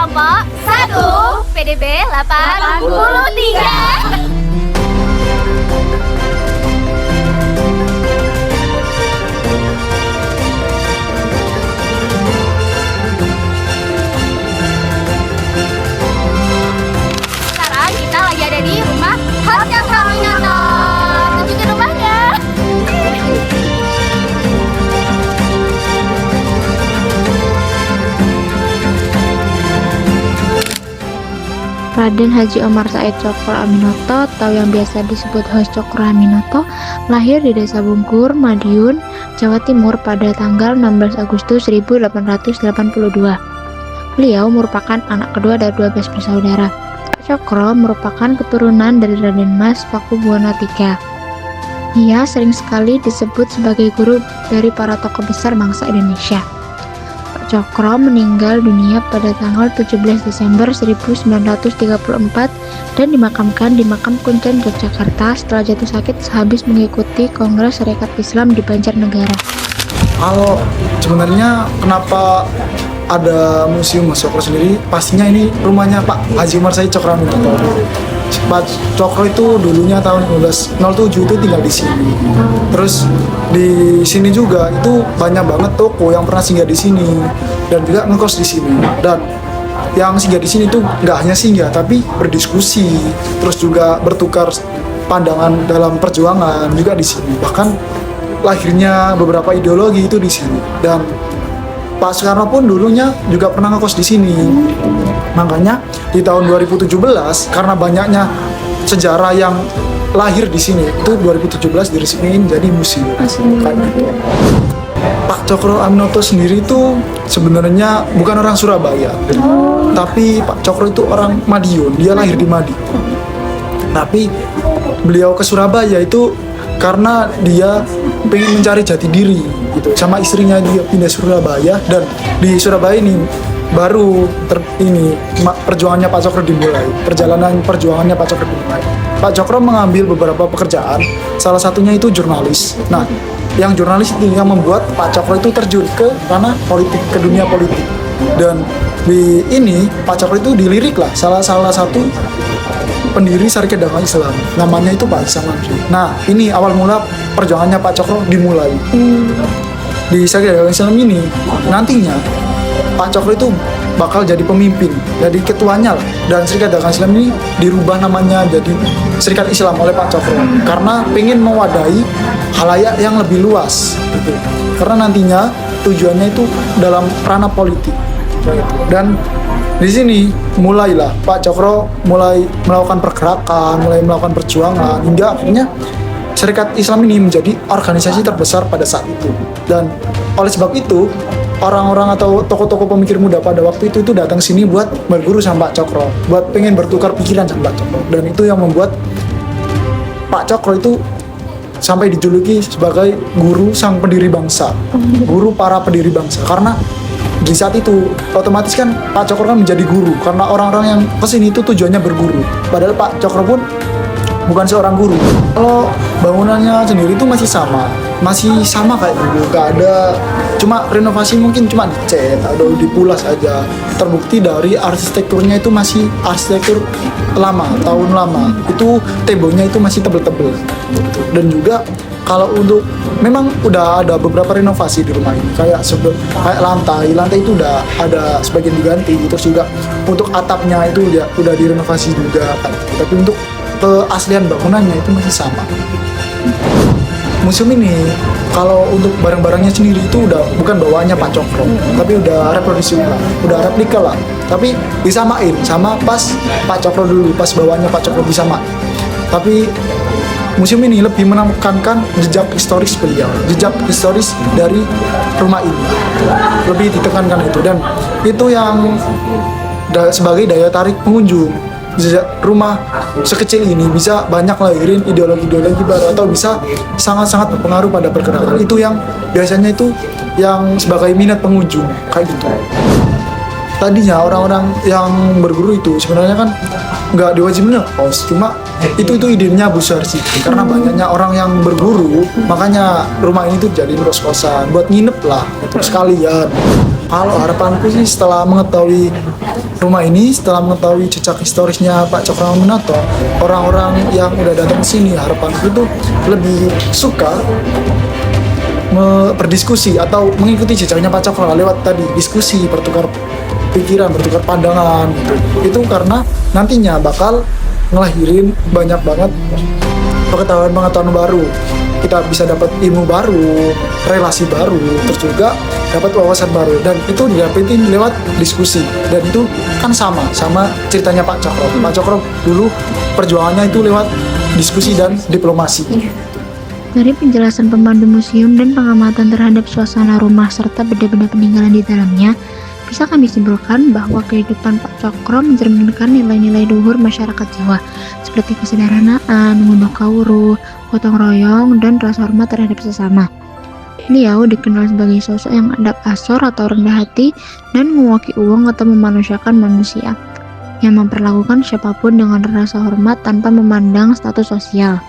kelompok 1 PDB 83. Sekarang kita lagi ada di rumah Hot Cokro Aminoto. Tunjukin rumahnya. Raden Haji Omar Said Cokro Aminoto atau yang biasa disebut Hos Cokro Aminoto lahir di Desa Bungkur, Madiun, Jawa Timur pada tanggal 16 Agustus 1882. Beliau merupakan anak kedua dari 12 bersaudara. Pak Cokro merupakan keturunan dari Raden Mas Pakubuwono III. Ia sering sekali disebut sebagai guru dari para tokoh besar bangsa Indonesia. Pak Cokro meninggal dunia pada tanggal 17 Desember 1934 dan dimakamkan di Makam Kuncen, Yogyakarta setelah jatuh sakit sehabis mengikuti Kongres Syarikat Islam di Banjarnegara. Kalau sebenarnya kenapa ada museum Mas Cokro sendiri, pastinya ini rumahnya Pak Haji Umar Said Cokro Aminoto. Pak Cokro itu dulunya tahun 1907 itu tinggal di sini. Terus di sini juga itu banyak banget toko yang pernah singgah di sini dan juga ngekos di sini. Dan yang singgah di sini itu nggak hanya singgah tapi berdiskusi, terus juga bertukar pandangan dalam perjuangan juga di sini. Bahkan lahirnya beberapa ideologi itu di sini. Dan Pak Soekarno pun dulunya juga pernah ngekos di sini. Makanya di tahun 2017 karena banyaknya sejarah yang lahir di sini, itu 2017 diresmiin jadi museum. Pak Cokro Aminoto sendiri itu sebenarnya bukan orang Surabaya. Tapi Pak Cokro itu orang Madiun, dia lahir di Madiun. Tapi beliau ke Surabaya itu karena dia pengen mencari jati diri gitu. Sama istrinya dia pindah Surabaya, dan di Surabaya ini baru perjuangannya Pak Cokro dimulai. Perjalanan perjuangannya Pak Cokro dimulai. Pak Cokro mengambil beberapa pekerjaan, salah satunya itu jurnalis. Nah, yang jurnalis itu yang membuat Pak Cokro itu terjun ke ranah politik, ke dunia politik. Dan di ini Pak Cokro itu dilirik lah salah satu pendiri Syarikat Dakwah Islam, namanya itu Pak Ihsan Mansur. Nah, ini awal mula perjuangannya Pak Cokro dimulai. Di Syarikat Dakwah Islam ini nantinya Pak Cokro itu bakal jadi pemimpin, jadi ketuanya lah. Dan Syarikat Dakwah Islam ini dirubah namanya jadi Syarikat Islam oleh Pak Cokro karena pengen mewadahi khalayak yang lebih luas gitu. Karena nantinya tujuannya itu dalam ranah politik. Dan di sini mulailah Pak Cokro mulai melakukan pergerakan, mulai melakukan perjuangan hingga akhirnya Syarikat Islam ini menjadi organisasi terbesar pada saat itu. Dan oleh sebab itu orang-orang atau tokoh-tokoh pemikir muda pada waktu itu datang sini buat berguru sama Pak Cokro, buat pengen bertukar pikiran sama Pak Cokro. Dan itu yang membuat Pak Cokro itu sampai dijuluki sebagai guru sang pendiri bangsa, guru para pendiri bangsa. Karena di saat itu otomatis kan Pak Cokro kan menjadi guru karena orang-orang yang kesini itu tujuannya berguru. Padahal Pak Cokro pun bukan seorang guru. Kalau bangunannya sendiri itu masih sama kayak dulu, gak ada, cuma renovasi mungkin cuma dicat atau dipulas aja. Terbukti dari arsitekturnya itu masih arsitektur lama, tahun lama. Itu temboknya itu masih tebel-tebel. Dan juga kalau untuk memang udah ada beberapa renovasi di rumah ini, kayak lantai itu udah ada sebagian diganti, terus juga untuk atapnya itu udah direnovasi juga kan. Tapi untuk keaslian bangunannya itu masih sama. Museum ini kalau untuk barang-barangnya sendiri itu udah bukan bawaannya Pak Cokro, tapi udah reproduksi lah, udah replika lah. Tapi disamain sama pas Pak Cokro dulu, pas bawaannya Pak Cokro disamain. Tapi museum ini lebih menekankan jejak historis beliau, jejak historis dari rumah ini. Lebih ditekankan itu, dan itu yang sebagai daya tarik pengunjung. Rumah sekecil ini bisa banyak lahirin ideologi-ideologi baru atau bisa sangat-sangat berpengaruh pada pergerakan. Itu yang biasanya itu yang sebagai minat pengunjung kayak gitu. Tadinya orang-orang yang berguru itu sebenarnya kan nggak diwajibin kos, cuma itu idenya besar sih karena banyaknya orang yang berguru, makanya rumah ini tuh jadi kos-kosan buat nginep lah itu sekalian. Kalau harapanku sih setelah mengetahui rumah ini, setelah mengetahui jejak historisnya Pak Cokro Aminoto, orang-orang yang udah datang ke sini, harapanku tuh lebih suka berdiskusi atau mengikuti jejaknya Pak Cokro lewat tadi diskusi, bertukar pikiran, bertukar pandangan gitu. Itu karena nantinya bakal ngelahirin banyak banget pengetahuan-pengetahuan baru. Kita bisa dapat ilmu baru, relasi baru, terus juga dapat wawasan baru, dan itu didapetin lewat diskusi. Dan itu kan sama ceritanya Pak Cokro. Pak Cokro dulu perjuangannya itu lewat diskusi dan diplomasi. Dari penjelasan pemandu museum dan pengamatan terhadap suasana rumah serta benda-benda peninggalan di dalamnya, bisa kami simpulkan bahwa kehidupan Pak Cokro mencerminkan nilai-nilai luhur masyarakat Jawa, seperti kesederhanaan, ngunduh kawruh, gotong royong, dan rasa hormat terhadap sesama. Beliau dikenal sebagai sosok yang adab asor atau rendah hati dan menguaki uang atau memanusiakan manusia, yang memperlakukan siapapun dengan rasa hormat tanpa memandang status sosial.